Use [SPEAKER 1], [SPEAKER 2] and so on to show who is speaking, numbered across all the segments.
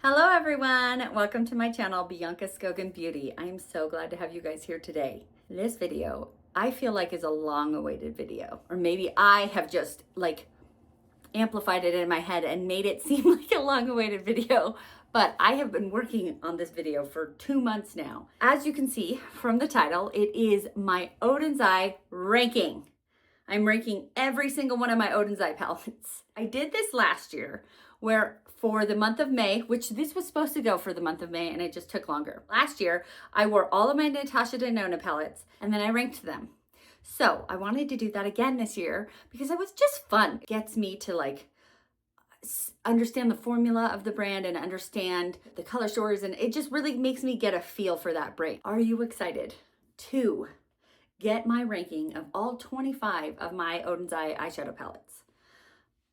[SPEAKER 1] Hello everyone, welcome to my channel, Bianca Skogan Beauty. I'm so glad to have you guys here today. This video, I feel like is a long-awaited video, or maybe I have just amplified it in my head and made it seem like a long-awaited video, but I have been working on this video for 2 months now. As you can see from the title, it is my Oden's Eye ranking. I'm ranking every single one of my Oden's Eye palettes. I did this last year where for the month of May, which this was supposed to go for the month of May and it just took longer. Last year, I wore all of my Natasha Denona palettes and then I ranked them. So I wanted to do that again this year because it was just fun. It gets me to understand the formula of the brand and understand the color stories, and it just really makes me get a feel for that brand. Are you excited to get my ranking of all 25 of my Oden's Eye eyeshadow palettes?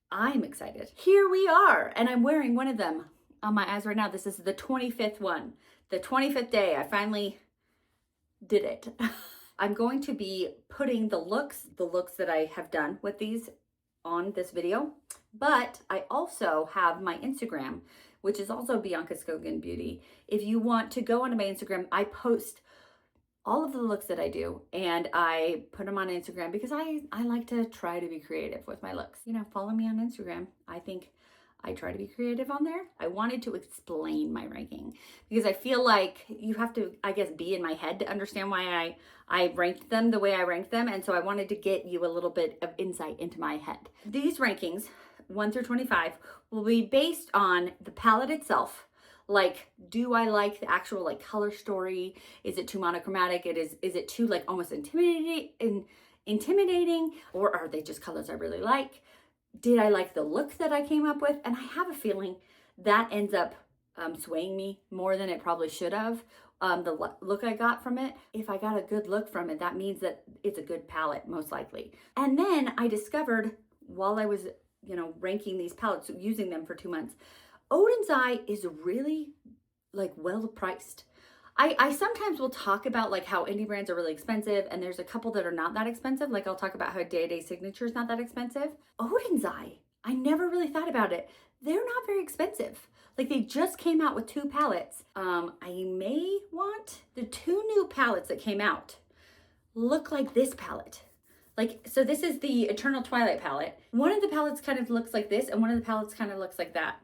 [SPEAKER 1] I'm excited. Here we are, and I'm wearing one of them on my eyes right now. This is the 25th one, the 25th day. I finally did it. I'm going to be putting the looks that I have done with these on this video, but I also have my Instagram, which is also Bianca Skogan Beauty. If you want to go onto my Instagram, I post all of the looks that I do and I put them on Instagram because I like to try to be creative with my looks. You know, follow me on Instagram. I think I try to be creative on there. I wanted to explain my ranking because I feel like you have to, I guess, be in my head to understand why I ranked them the way I ranked them. And so I wanted to get you a little bit of insight into my head. These rankings, 1 through 25, will be based on the palette itself. Like, do I like the actual color story? Is it too monochromatic? Is it too almost intimidating? Or are they just colors I really like? Did I like the look that I came up with? And I have a feeling that ends up swaying me more than it probably should have. The look I got from it, if I got a good look from it, that means that it's a good palette, most likely. And then I discovered while I was, ranking these palettes, using them for 2 months, Oden's Eye is really well priced. I sometimes will talk about how indie brands are really expensive, and there's a couple that are not that expensive. I'll talk about how Day Day Signature is not that expensive. Oden's Eye, I never really thought about it. They're not very expensive. They just came out with 2 palettes. I may want the 2 new palettes that came out look like this palette. So this is the Eternal Twilight palette. One of the palettes kind of looks like this, and one of the palettes kind of looks like that.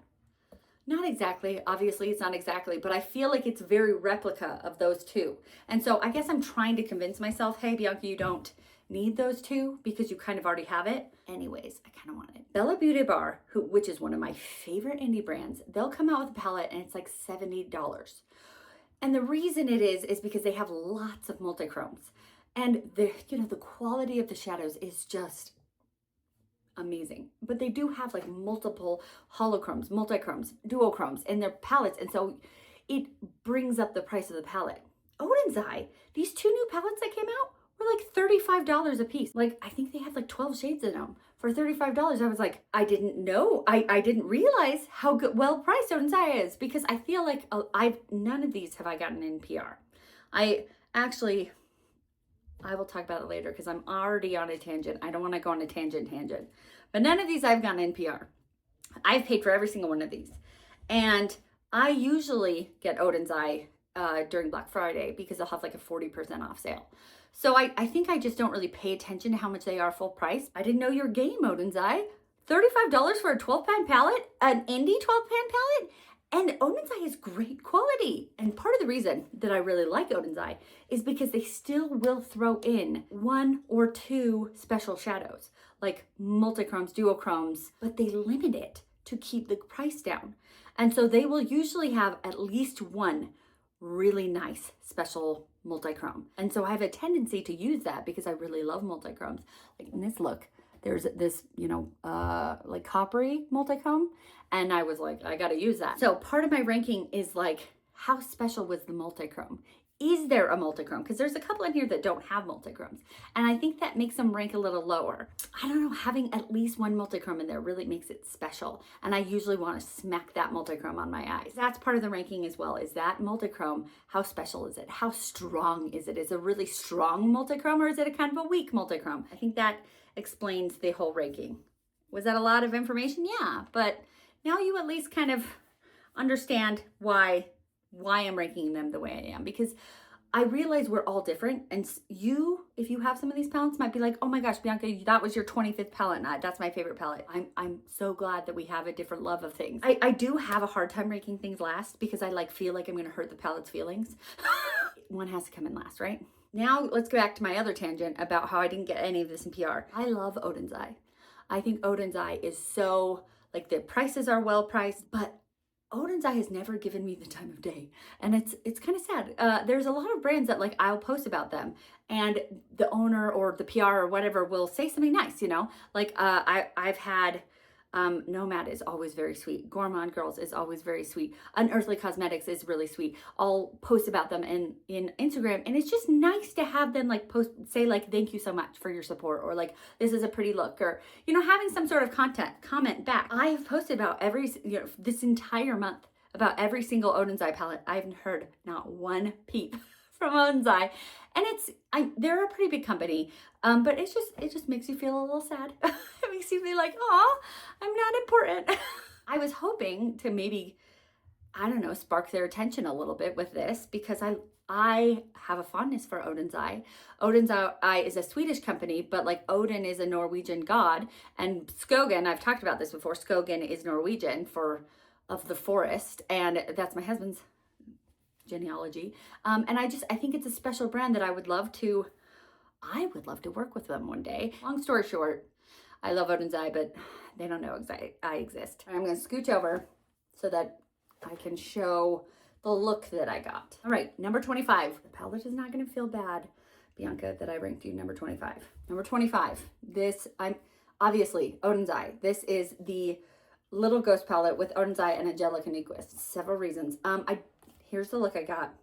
[SPEAKER 1] Not exactly, obviously it's not exactly, but I feel like it's very replica of those 2. And so I guess I'm trying to convince myself, hey Bianca, you don't need those 2 because you kind of already have it. Anyways, I kind of want it. Bella Beauty Bar, which is one of my favorite indie brands, they'll come out with a palette and it's $70. And the reason it is because they have lots of multi-chromes. And the quality of the shadows is just amazing, but they do have multiple holochromes, multichromes, duochromes in their palettes, and so it brings up the price of the palette. Oden's Eye, these 2 new palettes that came out were $35 a piece. I think they had 12 shades in them for $35. I was like, I didn't know, I didn't realize how well priced Oden's Eye is, because I feel like none of these have I gotten in PR. I will talk about it later because I'm already on a tangent. I don't want to go on a tangent. But none of these I've gotten in PR. I've paid for every single one of these. And I usually get Oden's Eye during Black Friday because they'll have a 40% off sale. So I think I just don't really pay attention to how much they are full price. I didn't know your game, Oden's Eye. $35 for a 12-pan palette, an indie 12-pan palette. And Oden's Eye is great quality. And part of the reason that I really like Oden's Eye is because they still will throw in 1 or 2 special shadows, like multichromes, duochromes, but they limit it to keep the price down. And so they will usually have at least 1 really nice special multichrome. And so I have a tendency to use that because I really love multichromes. In this look, there's this, coppery multichrome. And I was like, I gotta use that. So part of my ranking is how special was the multichrome? Is there a multichrome? Because there's a couple in here that don't have multichromes. And I think that makes them rank a little lower. I don't know, having at least 1 multichrome in there really makes it special. And I usually want to smack that multichrome on my eyes. That's part of the ranking as well, is that multichrome, how special is it? How strong is it? Is it a really strong multichrome, or is it a kind of a weak multichrome? I think that explains the whole ranking. Was that a lot of information? Yeah, but now you at least kind of understand why I'm ranking them the way I am, because I realize we're all different. And you, if you have some of these palettes, might be like, oh my gosh, Bianca, that was your 25th palette. And that's my favorite palette. I'm so glad that we have a different love of things. I do have a hard time ranking things last because I like feel like I'm going to hurt the palette's feelings. One has to come in last, right? Now let's go back to my other tangent about how I didn't get any of this in PR. I love Oden's Eye. I think Oden's Eye is so, like, the prices are well priced, but Oden's Eye has never given me the time of day. And it's kind of sad. There's a lot of brands that, like, I'll post about them and the owner or the PR or whatever will say something nice, you know? Like, I've had, Nomad is always very sweet. Gourmand Girls is always very sweet. Unearthly Cosmetics is really sweet. I'll post about them in Instagram, and it's just nice to have them, like, say, like, thank you so much for your support, or like, this is a pretty look, or, you know, having some sort of comment back. I have posted about this entire month about every single Oden's Eye palette. I haven't heard not one peep from Oden's Eye. And they're a pretty big company, but it just makes you feel a little sad. It makes you feel like, oh, I'm not important. I was hoping to maybe, I don't know, spark their attention a little bit with this, because I have a fondness for Oden's Eye. Oden's Eye is a Swedish company, but like Oden is a Norwegian god, and Skogen, I've talked about this before, Skogen is Norwegian of the forest, and that's my husband's genealogy. And I think it's a special brand that I would love to work with them one day. Long story short, I love Oden's Eye, but they don't know I exist. I'm going to scooch over so that I can show the look that I got. All right, number 25. The palette is not going to feel bad, Bianca, that I ranked you number 25. Number 25. I'm obviously Oden's Eye. This is the Little Ghost palette with Oden's Eye and Angelica Nyqvist. Several reasons. Here's the look I got.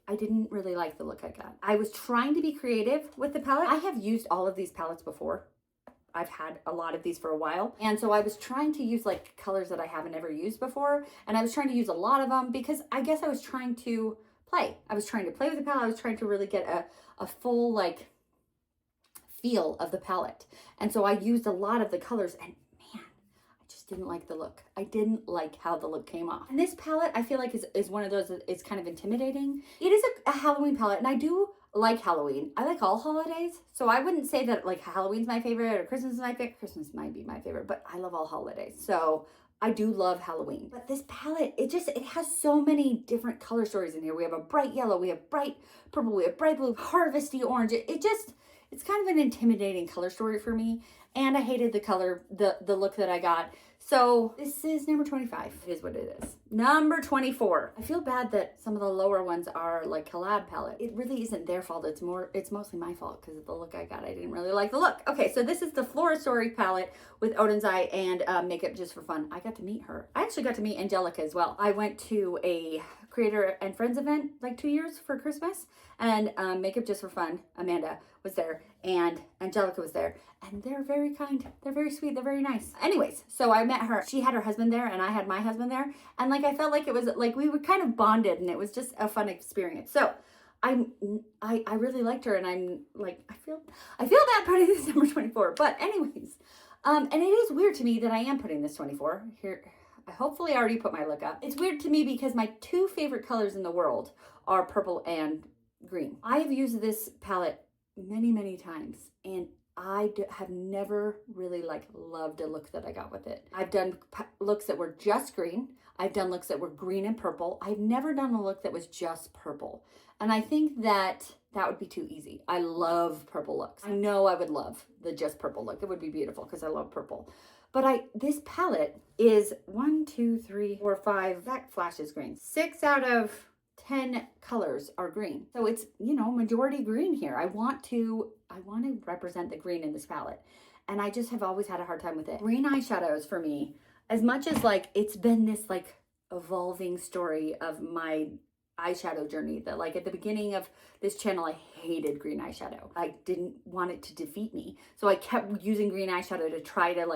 [SPEAKER 1] I didn't really like the look I got. I was trying to be creative with the palette. I have used all of these palettes before. I've had a lot of these for a while. And so I was trying to use like colors that I haven't ever used before. And I was trying to use a lot of them because I guess I was trying to play. I was trying to play with the palette. I was trying to really get a full like feel of the palette. And so I used a lot of the colors, and didn't like the look. I didn't like how the look came off. And this palette, I feel like is one of those that is kind of intimidating. It is a Halloween palette, and I do like Halloween. I like all holidays. So I wouldn't say that like Halloween's my favorite or Christmas is my favorite. Christmas might be my favorite, but I love all holidays. So I do love Halloween. But this palette, it has so many different color stories in here. We have a bright yellow, we have bright purple, we have bright blue, harvesty orange. It's kind of an intimidating color story for me. And I hated the color, the look that I got. So this is number 25. It is what it is. Number 24. I feel bad that some of the lower ones are like collab palette. It really isn't their fault. It's mostly my fault because of the look I got. I didn't really like the look. Okay, so this is the Flora Story palette with Oden's Eye and Makeup.just.for.fun. I got to meet her. I actually got to meet Angelica as well. I went to a creator and friends event like 2 years for Christmas, and Makeup.just.for.fun, Amanda was there, and Angelica was there, and they're very kind, they're very sweet, they're very nice. Anyways, so I met her. She had her husband there, and I had my husband there, and like I felt like it was like we were kind of bonded, and it was just a fun experience. So I really liked her, and I'm like I feel bad putting this number 24, but anyways, and it is weird to me that I am putting this 24 here. I hopefully already put my look up. It's weird to me because my two favorite colors in the world are purple and green. I have used this palette many times, and I have never really loved a look that I got with it. I've done looks that were just green. I've done looks that were green and purple. I've never done a look that was just purple. And I think that would be too easy. I love purple looks. I know I would love the just purple look. It would be beautiful because I love purple. But this palette is 1, 2, 3, 4, 5, that flashes green. 6 out of 10 colors are green. So it's, majority green here. I want to represent the green in this palette. And I just have always had a hard time with it. Green eyeshadows for me, as much as it's been this evolving story of my eyeshadow journey, that at the beginning of this channel, I hated green eyeshadow. I didn't want it to defeat me. So I kept using green eyeshadow to try to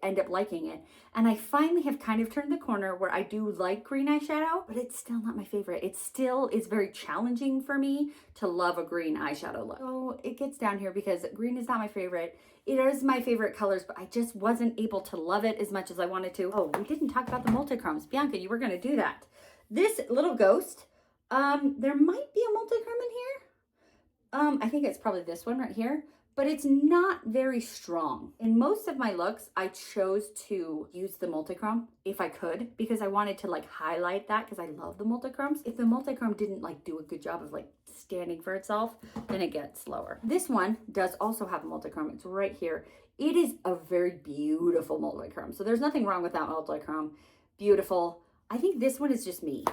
[SPEAKER 1] end up liking it. And I finally have kind of turned the corner where I do like green eyeshadow, but it's still not my favorite. It still is very challenging for me to love a green eyeshadow look. So it gets down here because green is not my favorite. It is my favorite colors, but I just wasn't able to love it as much as I wanted to. Oh, we didn't talk about the multi-chromes. Bianca, you were gonna do that. This little ghost, there might be a multi-chrome in here. I think it's probably this one right here, but it's not very strong. In most of my looks, I chose to use the multichrome if I could, because I wanted to like highlight that because I love the multichromes. If the multichrome didn't like do a good job of like standing for itself, then it gets slower. This one does also have a multichrome. It's right here. It is a very beautiful multichrome. So there's nothing wrong with that multichrome. Beautiful. I think this one is just me.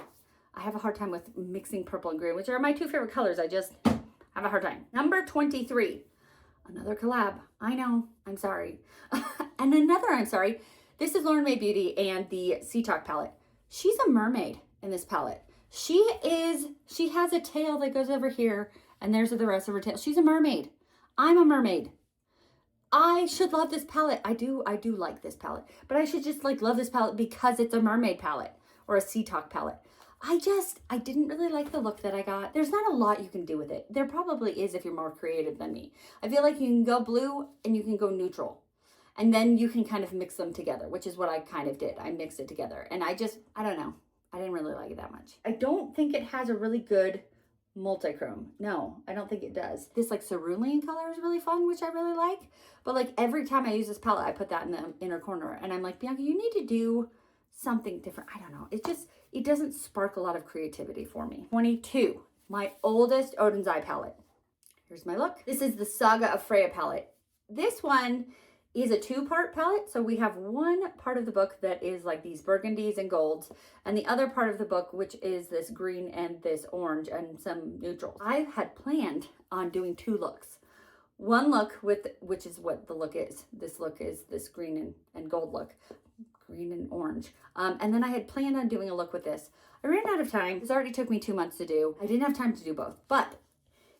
[SPEAKER 1] I have a hard time with mixing purple and green, which are my two favorite colors. I just have a hard time. Number 23. Another collab. I know, I'm sorry. And another, I'm sorry. This is Lauren Mae Beauty and the Sea Talk palette. She's a mermaid in this palette. She has a tail that goes over here, and there's the rest of her tail. She's a mermaid. I'm a mermaid. I should love this palette. I do like this palette, but I should just like love this palette because it's a mermaid palette or a Sea Talk palette. I didn't really like the look that I got. There's not a lot you can do with it. There probably is if you're more creative than me. I feel like you can go blue and you can go neutral. And then you can kind of mix them together, which is what I kind of did. I mixed it together. And I don't know. I didn't really like it that much. I don't think it has a really good multichrome. No, I don't think it does. This like cerulean color is really fun, which I really like. But like every time I use this palette, I put that in the inner corner. And I'm like, Bianca, you need to do something different. I don't know. It doesn't spark a lot of creativity for me. 22, my oldest Oden's Eye palette. Here's my look. This is the Saga of Freja palette. This one is a two-part palette. So we have one part of the book that is like these burgundies and golds, and the other part of the book, which is this green and this orange and some neutrals. I had planned on doing two looks. One look which is what the look is. This look is this green and gold look. Green and orange. And then I had planned on doing a look with this. I ran out of time. This already took me 2 months to do. I didn't have time to do both. But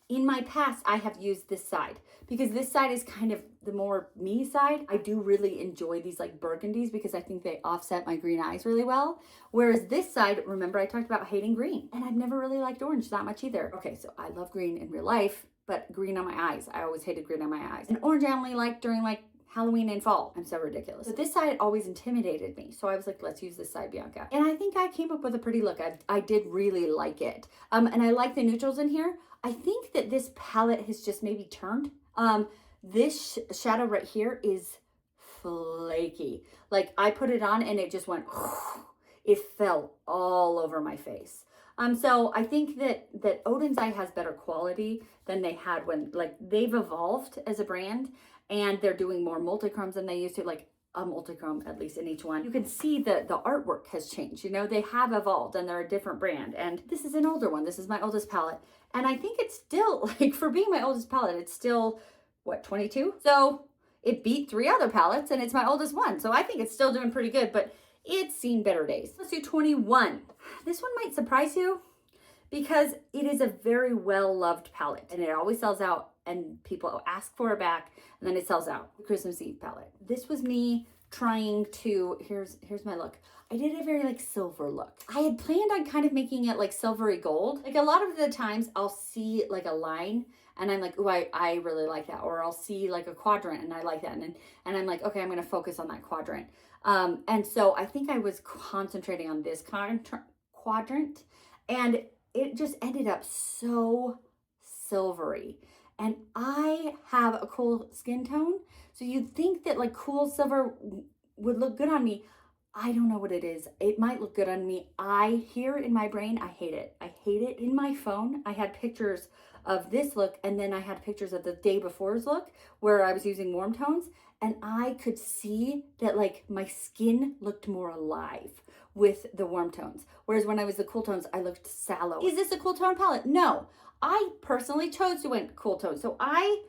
[SPEAKER 1] in my past, I have used this side because this side is kind of the more me side. I do really enjoy these like burgundies because I think they offset my green eyes really well. Whereas this side, remember I talked about hating green, and I've never really liked orange that much either. Okay, so I love green in real life, but green on my eyes. I always hated green on my eyes. And orange I only like during like Halloween and fall. I'm so ridiculous. But this side always intimidated me. So I was like, let's use this side, Bianca. And I think I came up with a pretty look. I did really like it. And I like the neutrals in here. I think that this palette has just maybe turned. This shadow right here is flaky. Like I put it on and it just went, it fell all over my face. So I think that Oden's Eye has better quality than they had when, like, they've evolved as a brand and they're doing more multichromes than they used to, like a multichrome at least in each one. You can see that the artwork has changed. You know, they have evolved and they're a different brand. And this is an older one. This is my oldest palette. And I think it's still, like, for being my oldest palette, it's still, what, 22? So it beat 3 other palettes and it's my oldest one. So I think it's still doing pretty good, but it's seen better days. Let's do 21. This one might surprise you because it is a very well-loved palette and it always sells out and people ask for it back and then it sells out. The Christmas Eve palette. This was me trying to, here's my look. I did a very like silver look. I had planned on kind of making it like silvery gold. Like a lot of the times I'll see like a line and I'm like, oh, I really like that. Or I'll see like a quadrant and I like that. And I'm like, okay, I'm gonna focus on that quadrant. And so I think I was concentrating on this quadrant and it just ended up so silvery. And I have a cool skin tone. So you'd think that like cool silver would look good on me. I don't know what it is. It might look good on me. Here in my brain, I hate it. I hate it. In my phone, I had pictures of this look and then I had pictures of the day before's look where I was using warm tones and I could see that like my skin looked more alive with the warm tones. Whereas when I was the cool tones, I looked sallow. Is this a cool tone palette? No. I personally chose to went cool tone. So I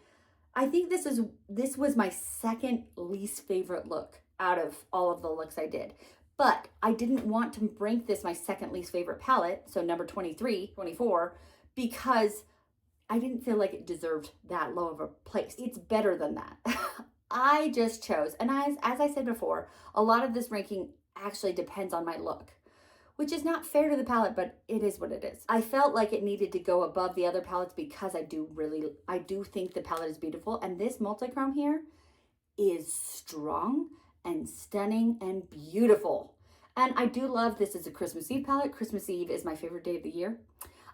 [SPEAKER 1] think this was my second least favorite look out of all of the looks I did. But I didn't want to rank this my second least favorite palette, so number 23, 24, because I didn't feel like it deserved that low of a place. It's better than that. I just chose, and as I said before, a lot of this ranking actually depends on my look, which is not fair to the palette, but it is what it is. I felt like it needed to go above the other palettes because I do think the palette is beautiful. And this multichrome here is strong and stunning and beautiful. And I do love this as a Christmas Eve palette. Christmas Eve is my favorite day of the year.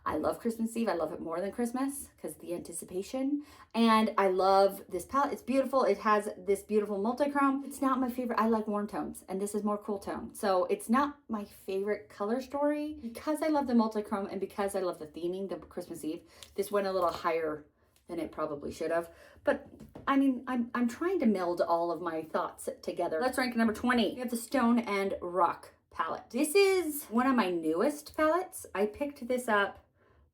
[SPEAKER 1] I love Christmas Eve. I love it more than Christmas because the anticipation. And I love this palette. It's beautiful. It has this beautiful multichrome. It's not my favorite. I like warm tones, and this is more cool tone. So it's not my favorite color story. Because I love the multichrome and because I love the theming, the Christmas Eve, this went a little higher than it probably should have. But I mean, I'm trying to meld all of my thoughts together. Let's rank number 20. We have the Stone and Rock palette. This is one of my newest palettes. I picked this up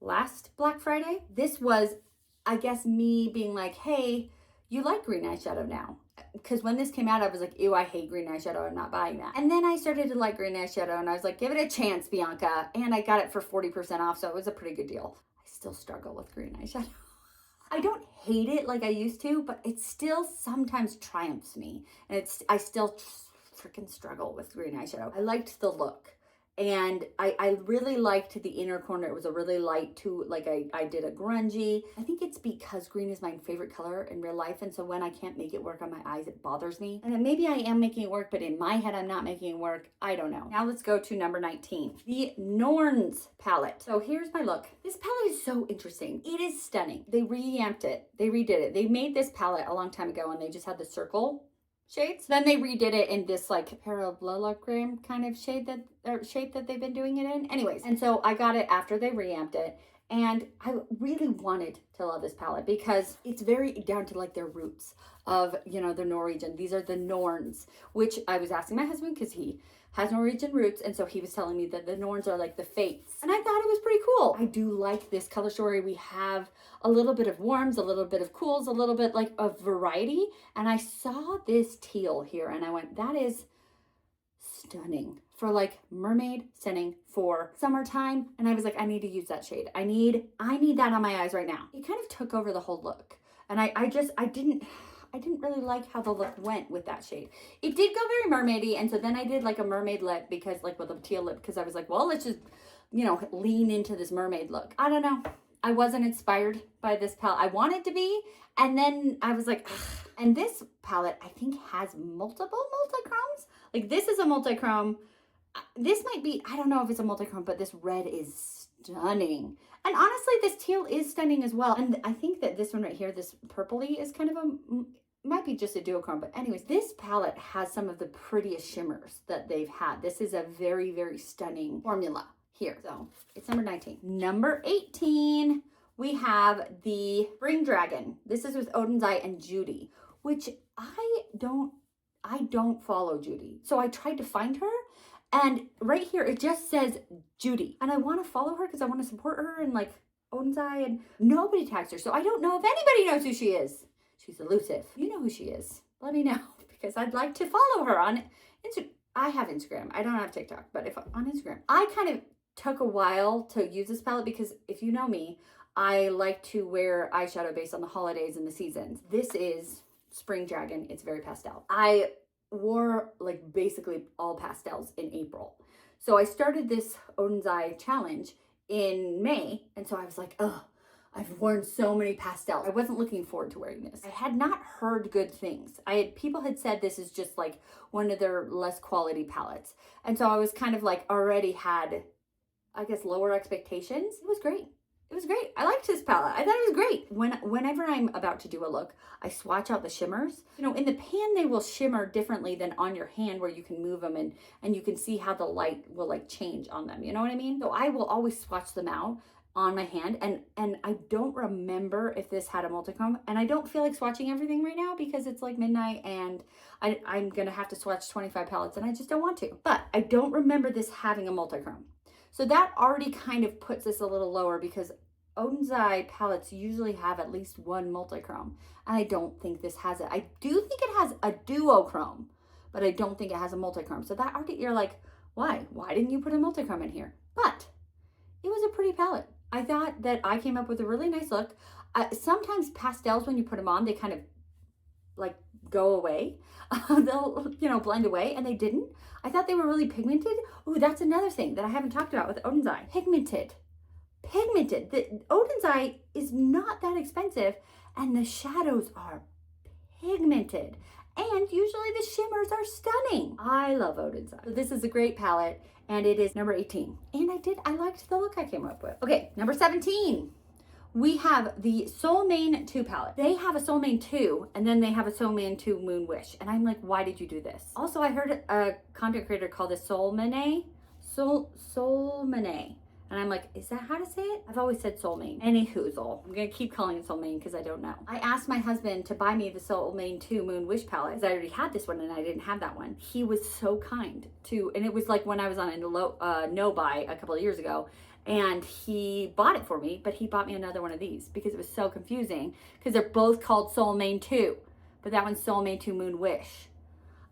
[SPEAKER 1] last Black Friday. This was, I guess, me being like, hey, you like green eyeshadow now. Because when this came out, I was like, ew, I hate green eyeshadow. I'm not buying that. And then I started to like green eyeshadow and I was like, give it a chance, Bianca. And I got it for 40% off. So it was a pretty good deal. I still struggle with green eyeshadow. I don't hate it like I used to, but it still sometimes triumphs me. And I still freaking struggle with green eyeshadow. I liked the look. And I really liked the inner corner. It was a really light too, like I did a grungy. I think it's because green is my favorite color in real life. And so when I can't make it work on my eyes, it bothers me. And then maybe I am making it work, but in my head, I'm not making it work. I don't know. Now let's go to number 19, the Norn's palette. So here's my look. This palette is so interesting. It is stunning. They revamped it. They redid it. They made this palette a long time ago and they just had the circle shades. Then they redid it in this like parallelogram kind of shape that they've been doing it in. Anyways, and so I got it after they reamped it. And I really wanted to love this palette because it's very down to like their roots of, you know, the Norwegian. These are the Norns, which I was asking my husband because he has Norwegian roots. And so he was telling me that the Norns are like the fates. And I thought it was pretty cool. I do like this color story. We have a little bit of warms, a little bit of cools, a little bit like of variety. And I saw this teal here and I went, that is stunning for like mermaid setting for summertime. And I was like, I need to use that shade. I need that on my eyes right now. It kind of took over the whole look. And I didn't really like how the look went with that shade. It did go very mermaidy, and so then I did like a mermaid lip because like with a teal lip because I was like, well, let's just, you know, lean into this mermaid look. I don't know. I wasn't inspired by this palette. I wanted to be, and then I was like, ugh. And this palette I think has multiple multichromes. Like this is a multichrome. This might be, I don't know if it's a multichrome, but this red is stunning. And honestly, this teal is stunning as well. And I think that this one right here, this purpley is kind of might be just a duochrome, but anyways, this palette has some of the prettiest shimmers that they've had. This is a very, very stunning formula here. So it's number 19. Number 18, we have the Spring Dragon. This is with Oden's Eye and Judy, which I don't follow Judy. So I tried to find her. And right here, it just says Judy. And I want to follow her because I want to support her and like Oden's Eye, and nobody tags her. So I don't know if anybody knows who she is. She's elusive. You know who she is. Let me know because I'd like to follow her on Instagram. I have Instagram. I don't have TikTok, but if on Instagram. I kind of took a while to use this palette because if you know me, I like to wear eyeshadow based on the holidays and the seasons. This is Spring Dragon. It's very pastel. I wore like basically all pastels in April. So I started this Oden's Eye challenge in May. And so I was like, oh, I've worn so many pastels. I wasn't looking forward to wearing this. I had not heard good things. People had said this is just like one of their less quality palettes. And so I was kind of like already had, I guess, lower expectations. It was great. It was great. I liked this palette. I thought it was great. Whenever I'm about to do a look, I swatch out the shimmers. You know, in the pan, they will shimmer differently than on your hand where you can move them and you can see how the light will like change on them. You know what I mean? So I will always swatch them out on my hand. And I don't remember if this had a multichrome. And I don't feel like swatching everything right now because it's like midnight and I'm going to have to swatch 25 palettes and I just don't want to. But I don't remember this having a multichrome. So that already kind of puts this a little lower because Oden's Eye palettes usually have at least one multichrome. And I don't think this has it. I do think it has a duochrome, but I don't think it has a multichrome. So that already, you're like, why? Why didn't you put a multichrome in here? But it was a pretty palette. I thought that I came up with a really nice look. Sometimes pastels, when you put them on, they kind of like go away. They'll, you know, blend away, and they didn't. I thought they were really pigmented. Ooh, that's another thing that I haven't talked about with Oden's eye. Pigmented. The Oden's eye is not that expensive, and the shadows are pigmented. And usually the shimmers are stunning. I love Oden's eye. So this is a great palette, and it is number 18. And I liked the look I came up with. Okay, number 17. We have the Solmane 2 palette. They have a Solmane 2, and then they have a Solmane 2 Moon Wish. And I'm like, why did you do this? Also, I heard a content creator call this Solmane. Solmane. And I'm like, is that how to say it? I've always said Solmane. Any hoozle. I'm gonna keep calling it Solmane because I don't know. I asked my husband to buy me the Solmane 2 Moon Wish palette because I already had this one and I didn't have that one. He was so kind to, and it was like when I was on a no buy a couple of years ago, and he bought it for me, but he bought me another one of these because it was so confusing because they're both called Solmane 2, but that one's Solmane 2 Moon Wish.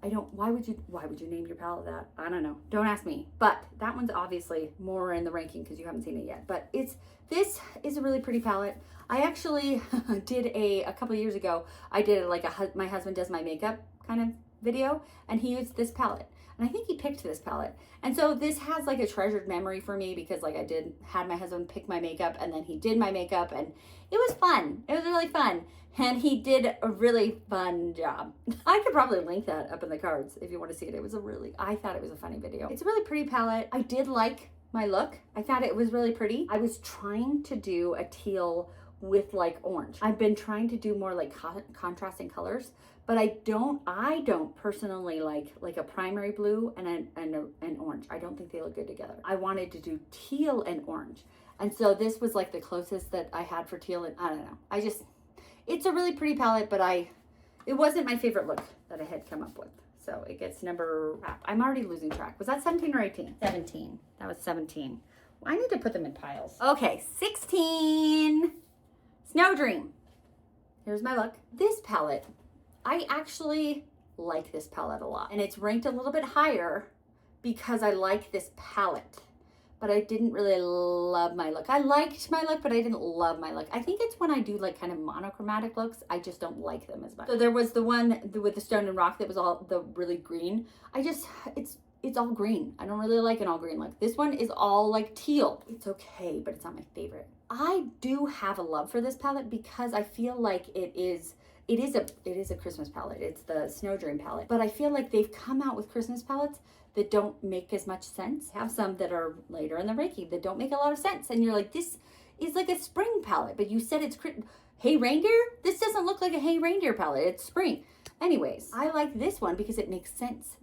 [SPEAKER 1] Why would you name your palette that? I don't know. Don't ask me. But that one's obviously more in the ranking because you haven't seen it yet. But this is a really pretty palette. I actually did a couple of years ago, I did like my husband does my makeup kind of video, and he used this palette. And I think he picked this palette. And so this has like a treasured memory for me because like had my husband pick my makeup, and then he did my makeup, and it was fun. It was really fun. And he did a really fun job. I could probably link that up in the cards if you want to see it. I thought it was a funny video. It's a really pretty palette. I did like my look. I thought it was really pretty. I was trying to do a teal with like orange. I've been trying to do more like contrasting colors, but I don't personally like a primary blue and an orange. I don't think they look good together. I wanted to do teal and orange. And so this was like the closest that I had for teal, and I don't know. It's a really pretty palette, but it wasn't my favorite look that I had come up with. So it gets I'm already losing track. Was that 17 or 18? 17. That was 17. I need to put them in piles. Okay, 16. Snow Dream. Here's my look. This palette, I actually like this palette a lot. And it's ranked a little bit higher because I like this palette. But I didn't really love my look. I liked my look, but I didn't love my look. I think it's when I do like kind of monochromatic looks, I just don't like them as much. So there was the one with the stone and rock that was all the really green. It's all green. I don't really like an all green look. This one is all like teal. It's okay, but it's not my favorite. I do have a love for this palette because I feel like it is a Christmas palette. It's the Snow Dream palette. But I feel like they've come out with Christmas palettes that don't make as much sense. I have some that are later in the ranking that don't make a lot of sense. And you're like, this is like a spring palette, but you said it's Hey Reindeer? This doesn't look like a Hey Reindeer palette. It's spring. Anyways, I like this one because it makes sense.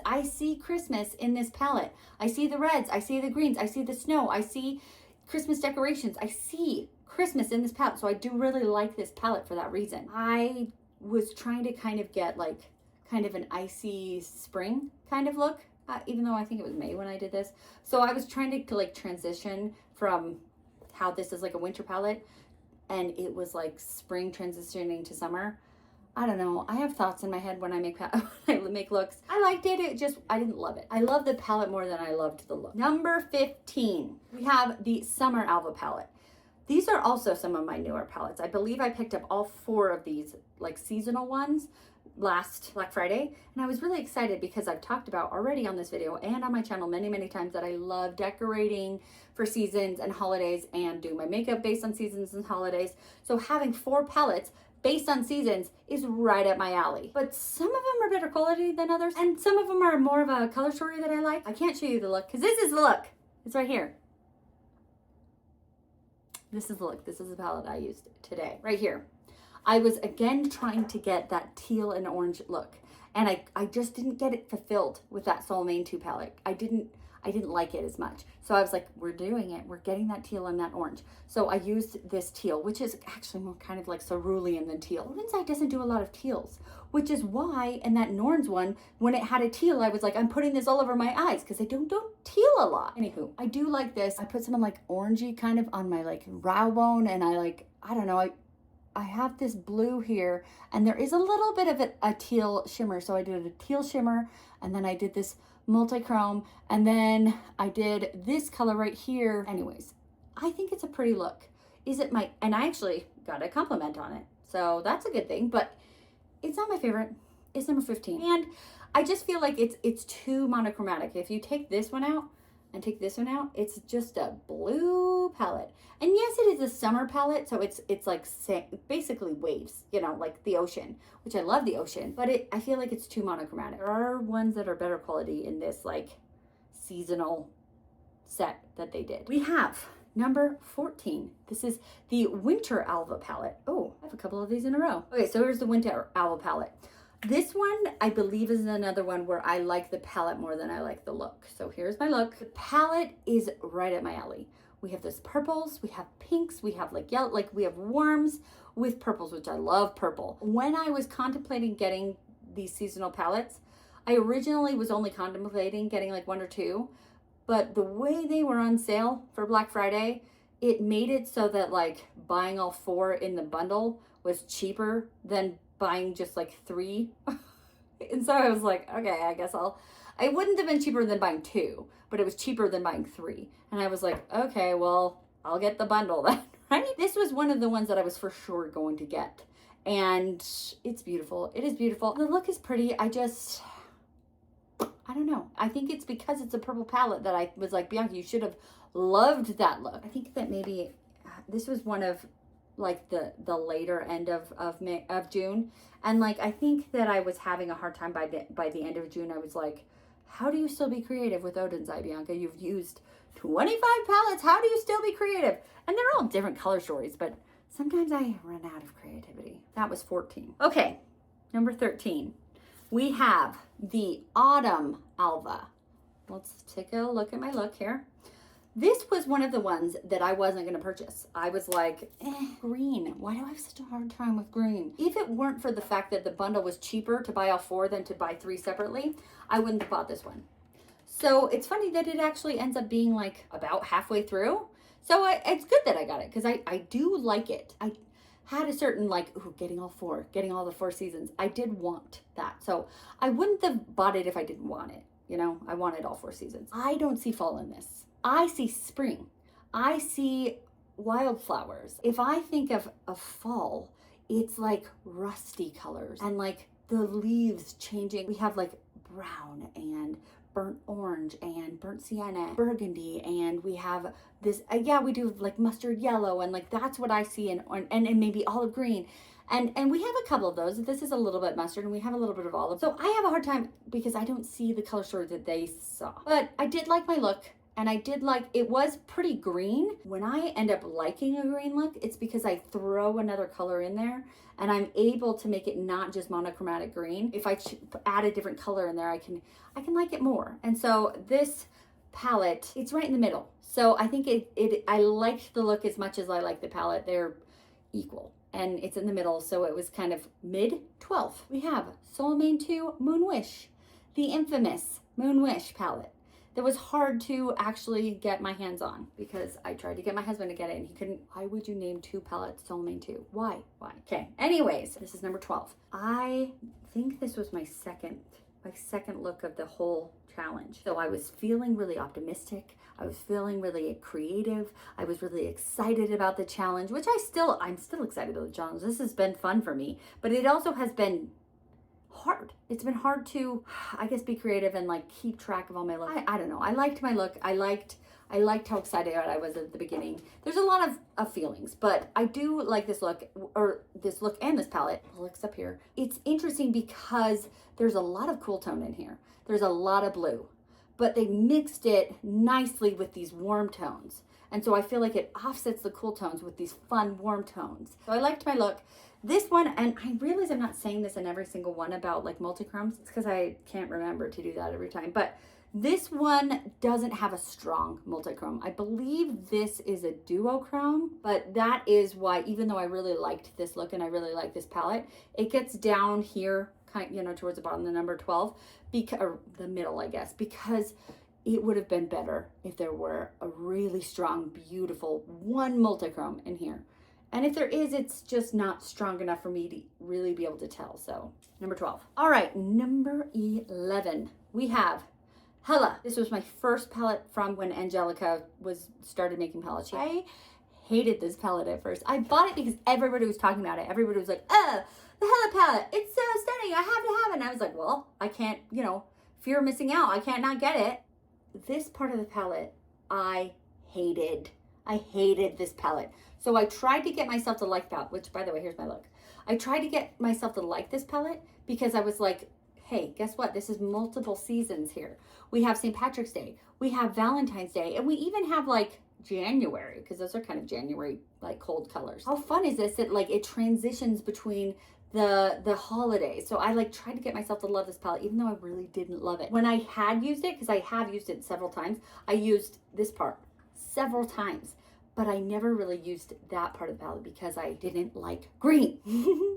[SPEAKER 1] I see Christmas in this palette. I see the reds. I see the greens. I see the snow. I see Christmas decorations. I see Christmas in this palette. So I do really like this palette for that reason. I was trying to kind of get like kind of an icy spring kind of look, even though I think it was May when I did this. So I was trying to like transition from how this is like a winter palette and it was like spring transitioning to summer. I don't know. I have thoughts in my head when I make looks. I liked it. I didn't love it. I love the palette more than I loved the look. Number 15, we have the Summer Alva palette. These are also some of my newer palettes. I believe I picked up all 4 of these like seasonal ones last Black Friday, and I was really excited because I've talked about already on this video and on my channel many times that I love decorating for seasons and holidays and do my makeup based on seasons and holidays. So having 4 palettes based on seasons is right up my alley. But some of them are better quality than others, and some of them are more of a color story that I like. I can't show you the look because this is the look. It's right here. This is the look. This is the palette I used today, right here. I was again trying to get that teal and orange look, and I just didn't get it fulfilled with that Solmane 2 palette. I didn't like it as much. So I was like, we're doing it. We're getting that teal and that orange. So I used this teal, which is actually more kind of like cerulean than teal. Oden's eye doesn't do a lot of teals, which is why in that Norn's one, when it had a teal, I was like, I'm putting this all over my eyes because they don't teal a lot. Anywho, I do like this. I put some like orangey kind of on my like brow bone, and I don't know, I have this blue here, and there is a little bit of a teal shimmer. So I did a teal shimmer, and then I did this multi-chrome, and then I did this color right here. Anyways, I think it's a pretty look. And I actually got a compliment on it. So that's a good thing, but it's not my favorite. It's number 15. And I just feel like it's too monochromatic. If you take this one out and take this one out, it's just a blue palette. And yes, it is a summer palette, so it's like basically waves, you know, like the ocean, which I love the ocean, but I feel like it's too monochromatic. There are ones that are better quality in this like seasonal set that they did. We have number 14. This is the Winter Alva palette. Oh, I have a couple of these in a row. Okay, so here's the Winter Alva palette. This one, I believe, is another one where I like the palette more than I like the look. So here's my look. The palette is right at my alley. We have those purples, we have pinks, we have like yellow, like we have warms with purples, which I love purple. When I was contemplating getting these seasonal palettes, I originally was only contemplating getting like 1 or 2, but the way they were on sale for Black Friday, it made it so that like buying all 4 in the bundle was cheaper than buying just like 3. And so I was like, okay, I guess I wouldn't have been cheaper than buying 2, but it was cheaper than buying 3. And I was like, okay, well, I'll get the bundle then, right? This was one of the ones that I was for sure going to get. And it's beautiful. It is beautiful. The look is pretty. I don't know. I think it's because it's a purple palette that I was like, Bianca, you should have loved that look. I think that maybe this was one of like the later end of June. And like, I think that I was having a hard time by the end of June. I was like, how do you still be creative with Oden's Eye, Bianca? You've used 25 palettes. How do you still be creative? And they're all different color stories, but sometimes I run out of creativity. That was 14. Okay, number 13. We have the Autumn Alva. Let's take a look at my look here. This was one of the ones that I wasn't going to purchase. I was like, green. Why do I have such a hard time with green? If it weren't for the fact that the bundle was cheaper to buy all 4 than to buy 3 separately, I wouldn't have bought this one. So it's funny that it actually ends up being like about halfway through. So it's good that I got it because I do like it. I had a certain like, ooh, getting all the 4 seasons. I did want that. So I wouldn't have bought it if I didn't want it. You know, I wanted all 4 seasons. I don't see fall in this. I see spring. I see wildflowers. If I think of fall, it's like rusty colors and like the leaves changing. We have like brown and burnt orange and burnt sienna, burgundy, and we have this, we do like mustard yellow, and like that's what I see, and maybe olive green. And we have a couple of those. This is a little bit mustard, and we have a little bit of olive. So I have a hard time because I don't see the color story that they saw. But I did like my look. And I did like, it was pretty green. When I end up liking a green look, it's because I throw another color in there and I'm able to make it not just monochromatic green. If I add a different color in there, I can like it more. And so this palette, it's right in the middle. So I think I liked the look as much as I like the palette. They're equal and it's in the middle. So it was kind of mid 12. We have Solmane 2 Moon Wish, the infamous Moon Wish palette. That was hard to actually get my hands on because I tried to get my husband to get it and he couldn't. Why would you name 2 palettes Solmane 2? Why? Okay. Anyways, this is number 12. I think this was my second look of the whole challenge. So I was feeling really optimistic. I was feeling really creative. I was really excited about the challenge, which I'm still excited about the challenge. This has been fun for me, but it also has been hard. It's been hard to, I guess, be creative and like keep track of all my looks. I don't know. I liked my look. I liked how excited I was at the beginning. There's a lot of feelings, but I do like this look, and this palette. Looks up here. It's interesting because there's a lot of cool tone in here. There's a lot of blue, but they mixed it nicely with these warm tones. And so I feel like it offsets the cool tones with these fun warm tones. So I liked my look. This one, and I realize I'm not saying this in every single one about like multi-chromes. It's because I can't remember to do that every time. But this one doesn't have a strong multi-chrome. I believe this is a duochrome, but that is why, even though I really liked this look and I really like this palette, it gets down here, towards the bottom, the number 12, or the middle, I guess, because it would have been better if there were a really strong, beautiful one multi-chrome in here. And if there is, it's just not strong enough for me to really be able to tell. So number 12. All right, number 11. We have Hela. This was my first palette from when Angelica started making palettes. I hated this palette at first. I bought it because everybody was talking about it. Everybody was like, the Hela palette, it's so stunning, I have to have it. And I was like, well, I can't, you know, fear of missing out. I can't not get it. This part of the palette, I hated. I hated this palette. So I tried to get myself to like that, which by the way, here's my look. I tried to get myself to like this palette because I was like, hey, guess what? This is multiple seasons here. We have St. Patrick's Day, we have Valentine's Day, and we even have like January, because those are kind of January like cold colors. How fun is this that like it transitions between the holidays? So I like tried to get myself to love this palette, even though I really didn't love it. When I had used it, because I have used it several times, I used this part several times, but I never really used that part of the palette because I didn't like green.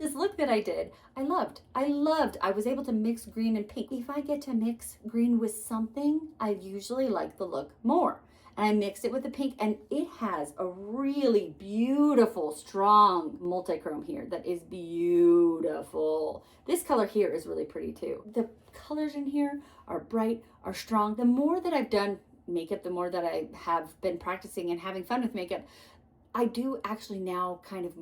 [SPEAKER 1] This look that I did, I loved. I was able to mix green and pink. If I get to mix green with something, I usually like the look more. And I mixed it with the pink, and it has a really beautiful, strong multi-chrome here that is beautiful. This color here is really pretty too. The colors in here are bright, are strong. The more that I've done makeup, the more that I have been practicing and having fun with makeup, I do actually now kind of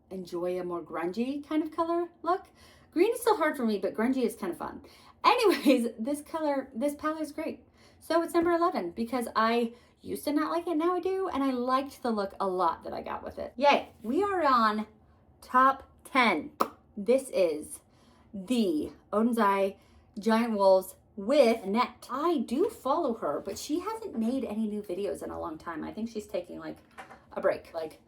[SPEAKER 1] enjoy a more grungy kind of color look. Green is still hard for me, but grungy is kind of fun. Anyways, this palette is great. So it's number 11 because I used to not like it, now I do, and I liked the look a lot that I got with it. Yay, we are on top 10. This is the Oden's Eye Giant Wolves with Annette. I do follow her, but she hasn't made any new videos in a long time. I think she's taking like a break, like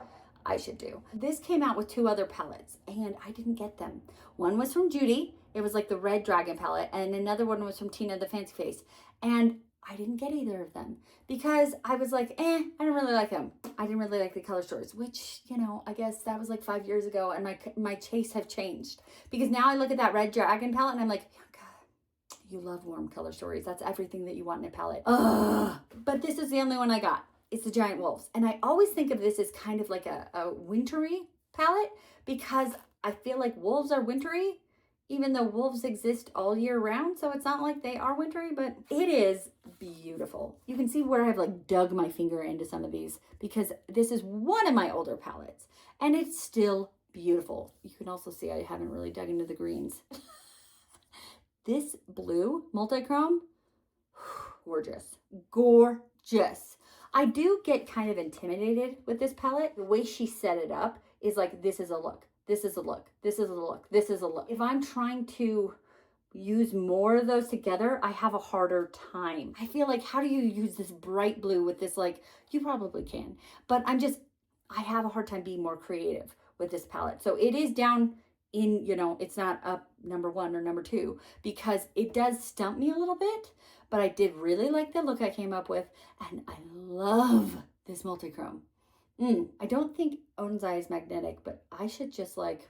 [SPEAKER 1] I should do. This came out with 2 other palettes and I didn't get them. One was from Judy. It was like the red dragon palette, and another one was from Tina the Fancy Face. And I didn't get either of them because I was like, I don't really like them. I didn't really like the color stories, which, you know, I guess that was like 5 years ago, and my tastes have changed because now I look at that red dragon palette and I'm like, you love warm color stories. That's everything that you want in a palette. Ugh. But this is the only one I got. It's the Giant Wolves. And I always think of this as kind of like a wintry palette because I feel like wolves are wintry, even though wolves exist all year round. So it's not like they are wintry, but it is beautiful. You can see where I've like dug my finger into some of these because this is one of my older palettes and it's still beautiful. You can also see I haven't really dug into the greens. This blue multi-chrome, gorgeous, gorgeous. I do get kind of intimidated with this palette. The way she set it up is like, this is a look, this is a look, this is a look, this is a look. If I'm trying to use more of those together, I have a harder time. I feel like, how do you use this bright blue with this, like, you probably can, but I have a hard time being more creative with this palette. So it is down in, you know, it's not up number 1 or number 2 because it does stump me a little bit, but I did really like the look I came up with, and I love this multi-chrome. I don't think Oden's Eye is magnetic, but I should just like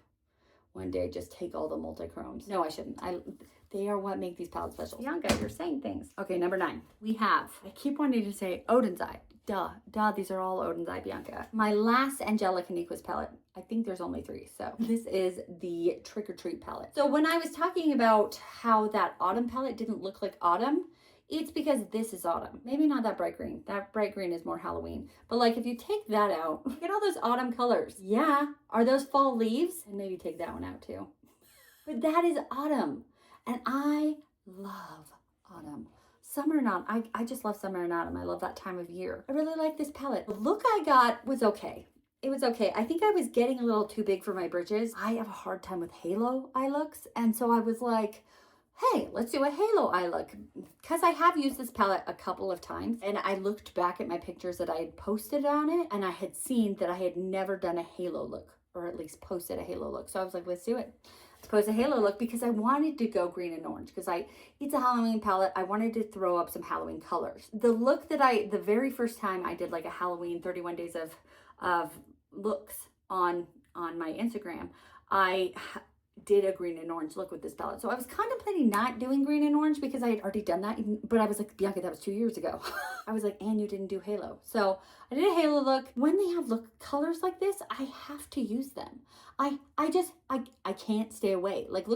[SPEAKER 1] one day just take all the multi-chromes. No, I shouldn't. They are what make these palettes special. Bianca, you're saying things. Okay, number 9. We have, I keep wanting to say Oden's Eye. Duh, these are all Oden's Eye, Bianca. My last Angelica Nyqvist palette, I think there's only 3, so this is the Trick or Treat palette. So when I was talking about how that autumn palette didn't look like autumn, it's because this is autumn. Maybe not that bright green. That bright green is more Halloween. But like if you take that out, look at all those autumn colors. Yeah, are those fall leaves? And maybe take that one out too. But that is autumn. And I love autumn. Summer and autumn, I just love summer and autumn. I love that time of year. I really like this palette. The look I got was okay. It was okay. I think I was getting a little too big for my britches. I have a hard time with halo eye looks. And so I was like, hey, let's do a halo eye look. Because I have used this palette a couple of times. And I looked back at my pictures that I had posted on it. And I had seen that I had never done a halo look. Or at least posted a halo look. So I was like, let's do it. Post a halo look because I wanted to go green and orange because it's a Halloween palette. I wanted to throw up some Halloween colors. The look that the very first time I did like a Halloween 31 days of looks on my Instagram, I did a green and orange look with this palette. So I was contemplating not doing green and orange because I had already done that, but I was like, Bianca, that was 2 years ago. I was like, and you didn't do halo. So I did a halo look. When they have colors like this, I have to use them. I can't stay away. Like,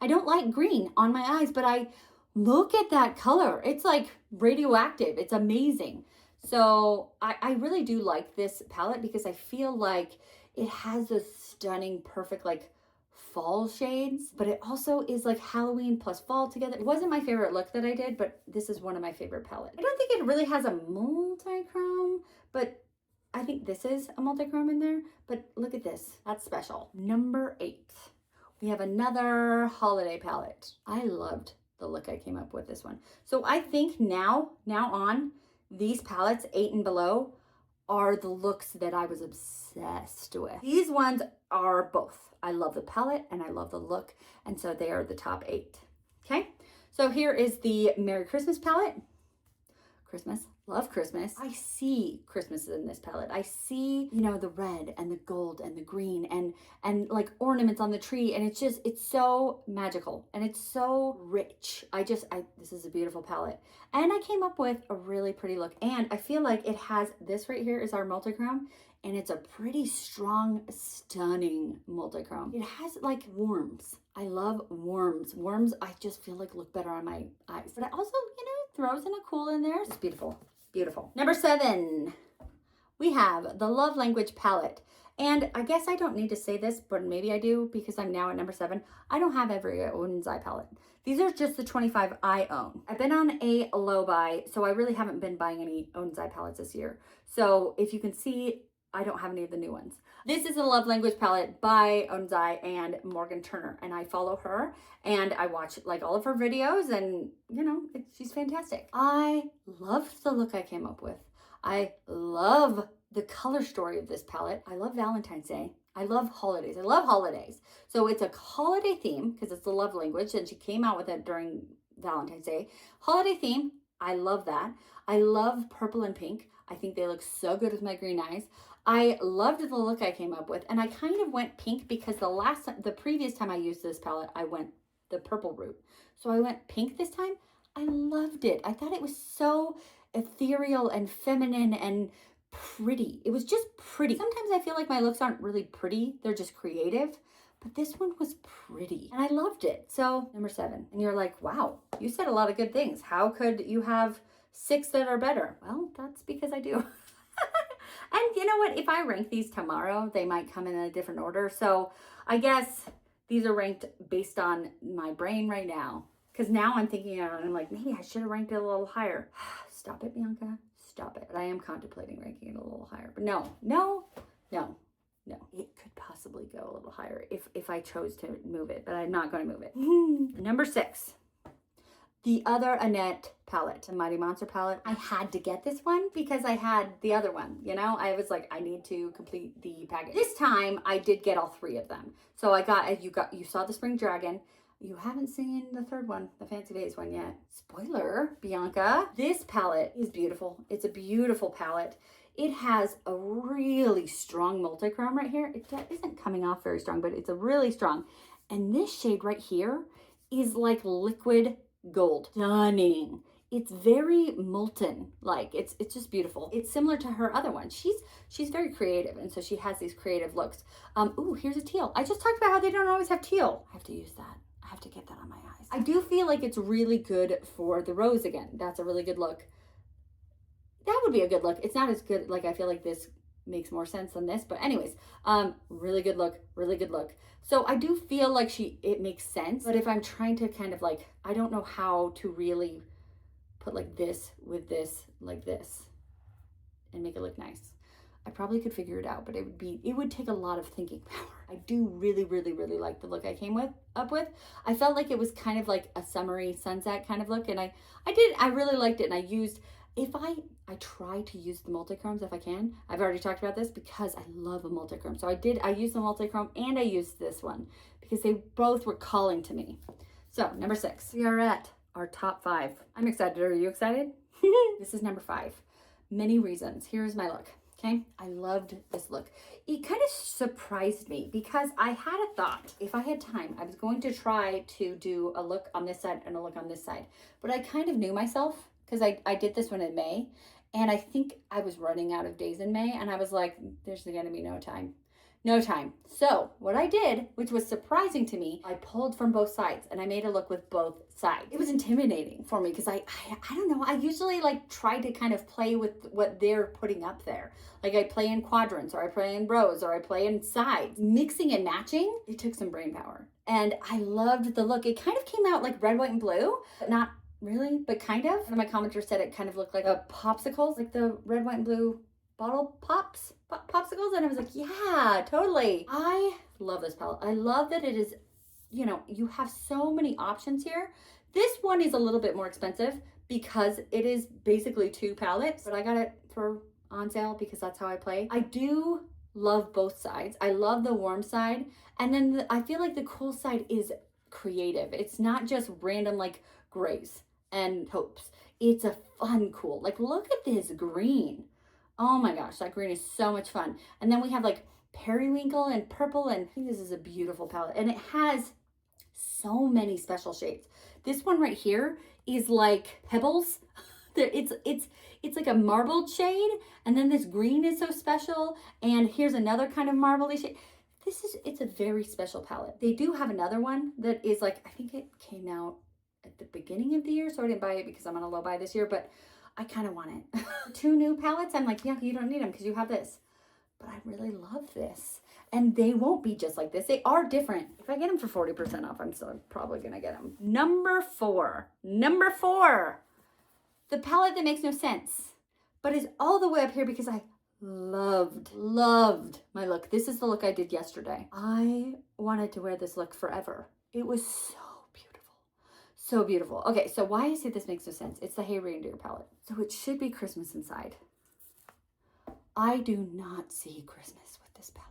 [SPEAKER 1] I don't like green on my eyes, but I look at that color. It's like radioactive. It's amazing. So I really do like this palette because I feel like it has this stunning, perfect, like fall shades, but it also is like Halloween plus fall together. It wasn't my favorite look that I did, but this is one of my favorite palettes. I don't think it really has a multi-chrome, but I think this is a multi-chrome in there. But look at this, that's special. Number 8, we have another holiday palette. I loved the look I came up with this one. So I think now on, these palettes 8 and below are the looks that I was obsessed with. These ones are both. I love the palette and I love the look, and so they are the top 8. Okay, so here is the Merry Christmas palette. Christmas, love Christmas. I see Christmas in this palette. I see, you know, the red and the gold and the green and like ornaments on the tree, and it's so magical and it's so rich. This is a beautiful palette, and I came up with a really pretty look, and I feel like it has this right here is our multi-chrome, and it's a pretty strong, stunning multi-chrome. It has like worms. I love worms. Worms, I just feel like look better on my eyes. But I also, you know, throws in a cool in there. It's beautiful, beautiful. Number 7, we have the Love Language palette. And I guess I don't need to say this, but maybe I do because I'm now at number 7. I don't have every Oden's Eye palette. These are just the 25 I own. I've been on a low buy, so I really haven't been buying any Oden's Eye palettes this year. So if you can see, I don't have any of the new ones. This is a Love Language palette by Oden's Eye and Morgan Turner, and I follow her and I watch like all of her videos, and you know, she's fantastic. I loved the look I came up with. I love the color story of this palette. I love Valentine's Day. I love holidays. I love holidays. So it's a holiday theme because it's the love language, and she came out with it during Valentine's Day. Holiday theme. I love that. I love purple and pink. I think they look so good with my green eyes. I loved the look I came up with, and I kind of went pink because the previous time I used this palette, I went the purple route. So I went pink this time. I loved it. I thought it was so ethereal and feminine and pretty. It was just pretty. Sometimes I feel like my looks aren't really pretty. They're just creative. But this one was pretty and I loved it. So number 7. And you're like, wow, you said a lot of good things. How could you have 6 that are better? Well, that's because I do. And you know what? If I rank these tomorrow, they might come in a different order. So I guess these are ranked based on my brain right now. Because now I'm thinking, I'm like, maybe I should have ranked it a little higher. Stop it, Bianca. Stop it. But I am contemplating ranking it a little higher. But no. It could possibly go a little higher if I chose to move it. But I'm not going to move it. Number 6. The other Annette palette, the Mighty Monster palette. I had to get this one because I had the other one, you know? I was like, I need to complete the package. This time, I did get all 3 of them. So you saw the Spring Dragon. You haven't seen the 3rd one, the Fancy Days one yet. Spoiler, Bianca. This palette is beautiful. It's a beautiful palette. It has a really strong multi-chrome right here. It isn't coming off very strong, but it's a really strong. And this shade right here is like liquid gold. Stunning. It's very molten, like it's just beautiful. It's similar to her other one. She's very creative, and so she has these creative looks. Ooh, here's a teal. I just talked about how they don't always have teal. I have to use that. I have to get that on my eyes. I do feel like it's really good for the rose again. That's a really good look. That would be a good look. It's not as good, like I feel like this makes more sense than this, but anyways, really good look, really good look. So I do feel like it makes sense, but if I'm trying to kind of like, I don't know how to really put like this with this, like this, and make it look nice. I probably could figure it out, but it would take a lot of thinking power. I do really, really, really like the look I came up with. I felt like it was kind of like a summery sunset kind of look, and I really liked it, and I try to use the multi-chromes if I can. I've already talked about this because I love a multi-chrome. So I used the multi-chrome and I used this one because they both were calling to me. So number 6, we are at our top 5. I'm excited. Are you excited? This is number 5. Many reasons. Here's my look. Okay. I loved this look. It kind of surprised me because I had a thought. If I had time, I was going to try to do a look on this side and a look on this side, but I kind of knew myself because I did this one in May, and I think I was running out of days in May, and I was like, there's going to be no time No time. So what I did, which was surprising to me, I pulled from both sides and I made a look with both sides. It was intimidating for me because I don't know. I usually like try to kind of play with what they're putting up there. Like I play in quadrants or I play in rows or I play in sides. Mixing and matching, it took some brain power. And I loved the look. It kind of came out like red, white, and blue, but not really, but kind of. And my commenter said it kind of looked like a popsicle, like the red, white, and blue bottle popsicles. And I was like, yeah, totally. I love this palette. I love that it is, you know, you have so many options here. This one is a little bit more expensive because it is basically 2 palettes, but I got it for on sale because that's how I play. I do love both sides. I love the warm side. And then I feel like the cool side is creative. It's not just random like grays and taupes. It's a fun cool. Like look at this green. Oh my gosh, that green is so much fun. And then we have like periwinkle and purple, and I think this is a beautiful palette. And it has so many special shades. This one right here is like pebbles. It's like a marbled shade, and then this green is so special, and here's another kind of marbly shade. It's a very special palette. They do have another one that is like, I think it came out at the beginning of the year, so I didn't buy it because I'm on a low buy this year, but I kind of want it. 2 new palettes, I'm like, yeah, you don't need them because you have this. But I really love this. And they won't be just like this. They are different. If I get them for 40% off, I'm still probably going to get them. Number 4. The palette that makes no sense, but is all the way up here because I loved my look. This is the look I did yesterday. I wanted to wear this look forever. It was so so beautiful. Okay, so why I say this makes no sense. It's the Hey Reindeer palette. So it should be Christmas inside. I do not see Christmas with this palette.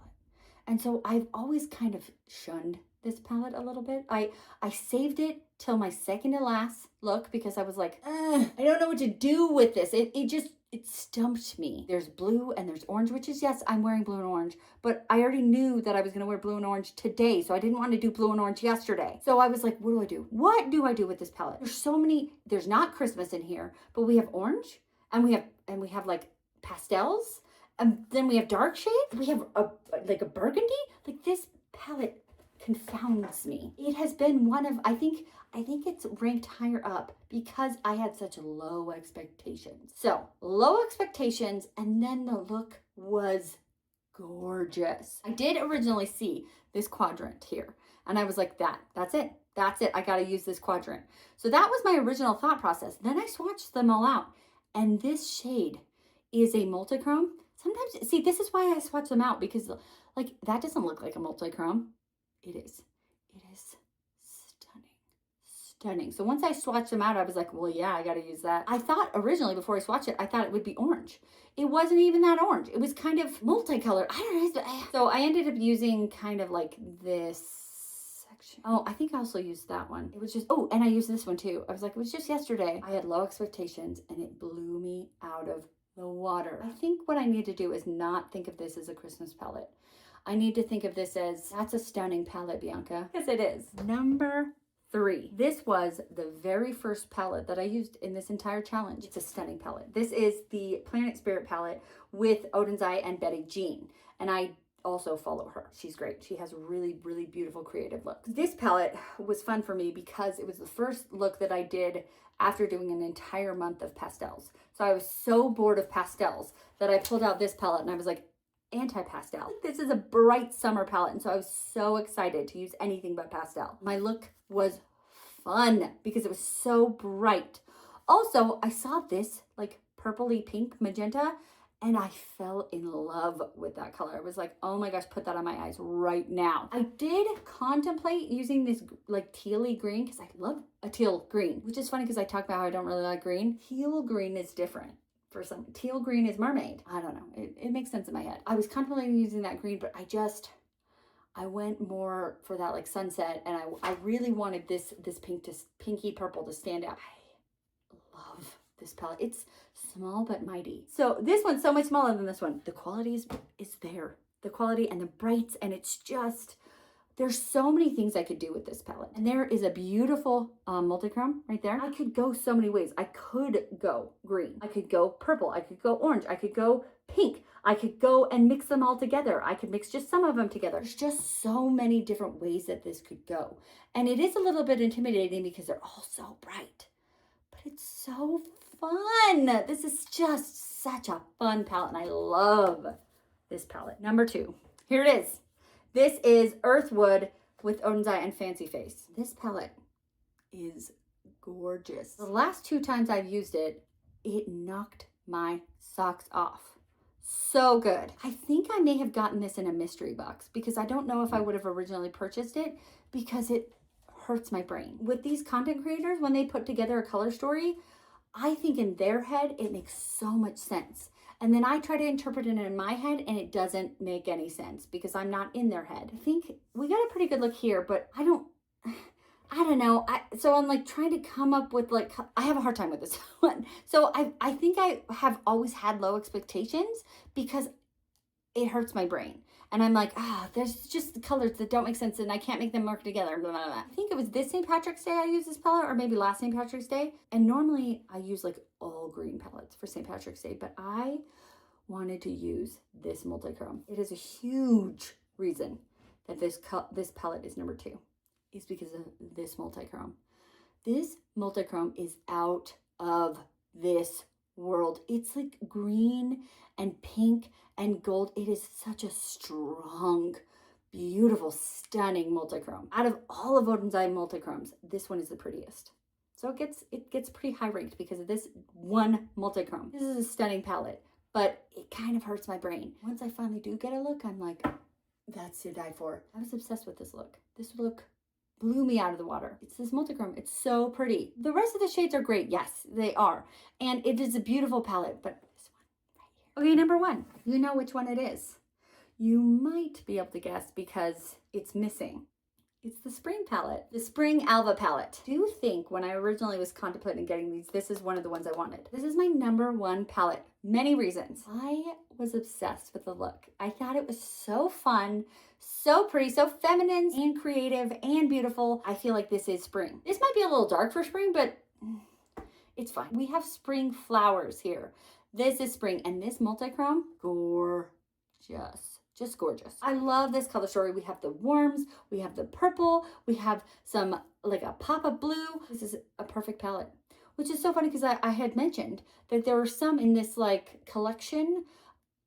[SPEAKER 1] And so I've always kind of shunned this palette a little bit. I saved it till my second to last look because I was like, I don't know what to do with this. It stumped me. There's blue and there's orange, which is, yes, I'm wearing blue and orange, but I already knew that I was going to wear blue and orange today. So I didn't want to do blue and orange yesterday. So I was like, what do I do? What do I do with this palette? There's so many, there's not Christmas in here, but we have orange and we have like pastels, and then we have dark shades. We have like a burgundy. Like this palette confounds me. It has been one of, I think it's ranked higher up because I had such low expectations. So low expectations, and then the look was gorgeous. I did originally see this quadrant here, and I was like, that's it. I got to use this quadrant. So that was my original thought process. Then I swatched them all out, and this shade is a multichrome. Sometimes, see, this is why I swatch them out, because like that doesn't look like a multichrome. It is stunning. So once I swatched them out, I was like, well, yeah, I got to use that. I thought originally before I swatched it, I thought it would be orange. It wasn't even that orange. It was kind of multicolored. I don't know. So I ended up using kind of like this section. Oh, I think I also used that one. It was just, oh, and I used this one too. I was like, it was just yesterday. I had low expectations and it blew me out of the water. I think what I need to do is not think of this as a Christmas palette. I need to think of this as, that's a stunning palette, Bianca. Yes, it is. Number 3. This was the very first palette that I used in this entire challenge. It's a stunning palette. This is the Planet Spirit palette with Oden's Eye and Betty Jean. And I also follow her. She's great. She has really, really beautiful creative looks. This palette was fun for me because it was the first look that I did after doing an entire month of pastels. So I was so bored of pastels that I pulled out this palette and I was like, anti-pastel. This is a bright summer palette, and so I was so excited to use anything but pastel. My look was fun because it was so bright. Also, I saw this like purpley pink magenta and I fell in love with that color. I was like, oh my gosh, put that on my eyes right now. I did contemplate using this like tealy green because I love a teal green, which is funny because I talk about how I don't really like green. Teal green is different. For some, teal green is mermaid. I don't know. It makes sense in my head. I was contemplating using that green, but I went more for that like sunset, and I really wanted this pinky purple to stand out. I love this palette. It's small but mighty. So this one's so much smaller than this one. The quality is there. The quality and the brights, and it's just, there's so many things I could do with this palette. And there is a beautiful multichrome right there. I could go so many ways. I could go green. I could go purple. I could go orange. I could go pink. I could go and mix them all together. I could mix just some of them together. There's just so many different ways that this could go. And it is a little bit intimidating because they're all so bright. But it's so fun. This is just such a fun palette, and I love this palette. Number 2. Here it is. This is EarthWood with Oden's Eye and Fancy Face. This palette is gorgeous. The last 2 times I've used it, it knocked my socks off. So good. I think I may have gotten this in a mystery box because I don't know if I would have originally purchased it because it hurts my brain. With these content creators, when they put together a color story, I think in their head, it makes so much sense. And then I try to interpret it in my head and it doesn't make any sense because I'm not in their head. I think we got a pretty good look here, but I don't know. So I'm like trying to come up with like, I have a hard time with this one. So I think I have always had low expectations because it hurts my brain. And I'm like, there's just the colors that don't make sense and I can't make them work together. Blah, blah, blah. I think it was this St. Patrick's Day I used this palette, or maybe last St. Patrick's Day. And normally I use like all green palettes for St. Patrick's Day, but I wanted to use this multichrome. It is a huge reason that this palette is number 2. Is because of this multichrome. This multichrome is out of this world. It's like green and pink and gold. It is such a strong, beautiful, stunning multichrome. Out of all of Oden's Eye multichromes, this one is the prettiest. So it gets pretty high ranked because of this one multichrome. This is a stunning palette, but it kind of hurts my brain. Once I finally do get a look, I'm like, that's to die for. I was obsessed with this look. This look blew me out of the water. It's this multichrome. It's so pretty. The rest of the shades are great. Yes, they are. And it is a beautiful palette, but this one right here. Okay, number 1. You know which one it is. You might be able to guess because it's missing. It's the spring palette, the spring Alva palette. Do you think when I originally was contemplating getting these, this is one of the ones I wanted? This is my number 1 palette. Many reasons. I was obsessed with the look. I thought it was so fun, so pretty, so feminine and creative and beautiful. I feel like this is spring. This might be a little dark for spring, but it's fine. We have spring flowers here. This is spring, and this multichrome, gorgeous. Just gorgeous. I love this color story. We have the warms, we have the purple, we have some like a pop of blue. This is a perfect palette, which is so funny because I had mentioned that there were some in this like collection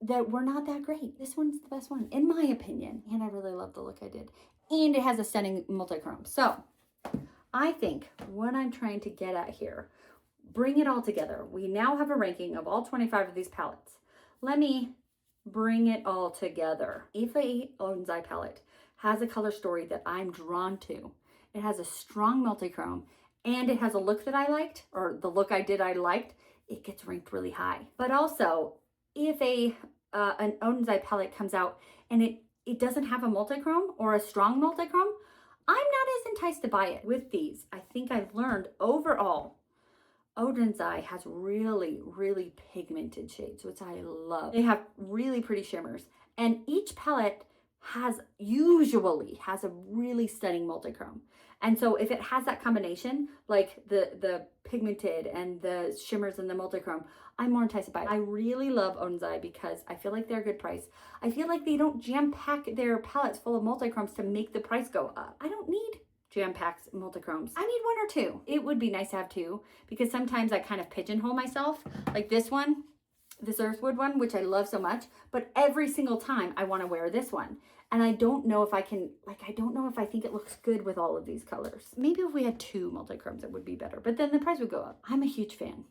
[SPEAKER 1] that were not that great. This one's the best one, in my opinion. And I really love the look I did. And it has a stunning multichrome. So I think what I'm trying to get at here, bring it all together. We now have a ranking of all 25 of these palettes. Let me bring it all together. If a Oden's Eye palette has a color story that I'm drawn to, it has a strong multichrome, and it has a look that I liked, or the look I liked, it gets ranked really high. But also, if an Oden's Eye palette comes out and it doesn't have a multichrome or a strong multichrome, I'm not as enticed to buy it. With these, I think I've learned overall, Oden's Eye has really, really pigmented shades, which I love. They have really pretty shimmers, and each palette usually has a really stunning multichrome. And so if it has that combination, like the pigmented and the shimmers and the multichrome, I'm more enticed to buy it. I really love Oden's Eye because I feel like they're a good price. I feel like they don't jam-pack their palettes full of multichromes to make the price go up. I don't need jam-packed multichromes. I need 1 or 2. It would be nice to have 2 because sometimes I kind of pigeonhole myself. Like this one, this EarthWood one, which I love so much, but every single time I want to wear this one. And I don't know if I can, I don't know if I think it looks good with all of these colors. Maybe if we had 2 multichromes, it would be better, but then the price would go up. I'm a huge fan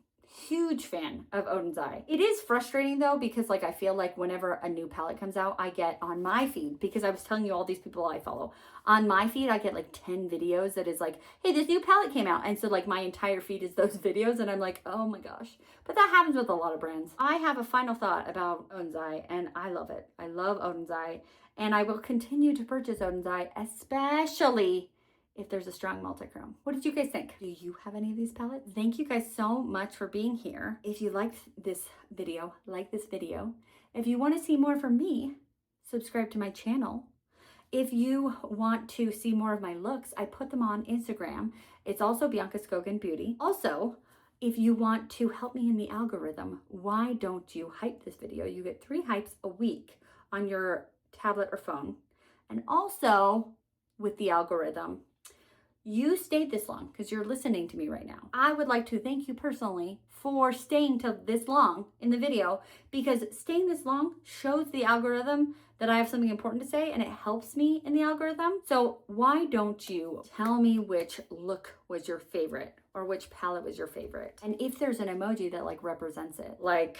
[SPEAKER 1] of Oden's Eye. It is frustrating though, because like I feel like whenever a new palette comes out, I get on my feed, because I was telling you all these people I follow, on my feed I get like 10 videos that is like, hey, this new palette came out, and so like my entire feed is those videos, and I'm like, oh my gosh. But that happens with a lot of brands. I have a final thought about Oden's Eye, and I love it. I love Oden's Eye, and I will continue to purchase Oden's Eye, especially if there's a strong multichrome. What did you guys think? Do you have any of these palettes? Thank you guys so much for being here. If you liked this video, like this video. If you want to see more from me, subscribe to my channel. If you want to see more of my looks, I put them on Instagram. It's also Bianca Skogan Beauty. Also, if you want to help me in the algorithm, why don't you hype this video? You get 3 hypes a week on your tablet or phone. And also with the algorithm, you stayed this long because you're listening to me right now. I would like to thank you personally for staying till this long in the video, because staying this long shows the algorithm that I have something important to say, and it helps me in the algorithm. So why don't you tell me which look was your favorite or which palette was your favorite? And if there's an emoji that like represents it, like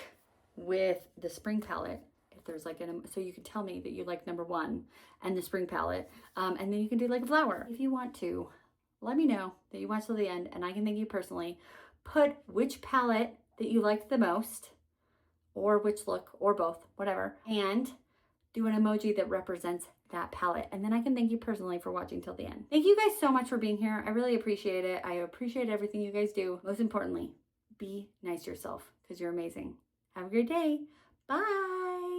[SPEAKER 1] with the spring palette, if there's like so you can tell me that you like number 1 and the spring palette, and then you can do like a flower. If you want to, let me know that you watched till the end and I can thank you personally. Put which palette that you liked the most, or which look, or both, whatever, and do an emoji that represents that palette. And then I can thank you personally for watching till the end. Thank you guys so much for being here. I really appreciate it. I appreciate everything you guys do. Most importantly, be nice to yourself because you're amazing. Have a great day. Bye.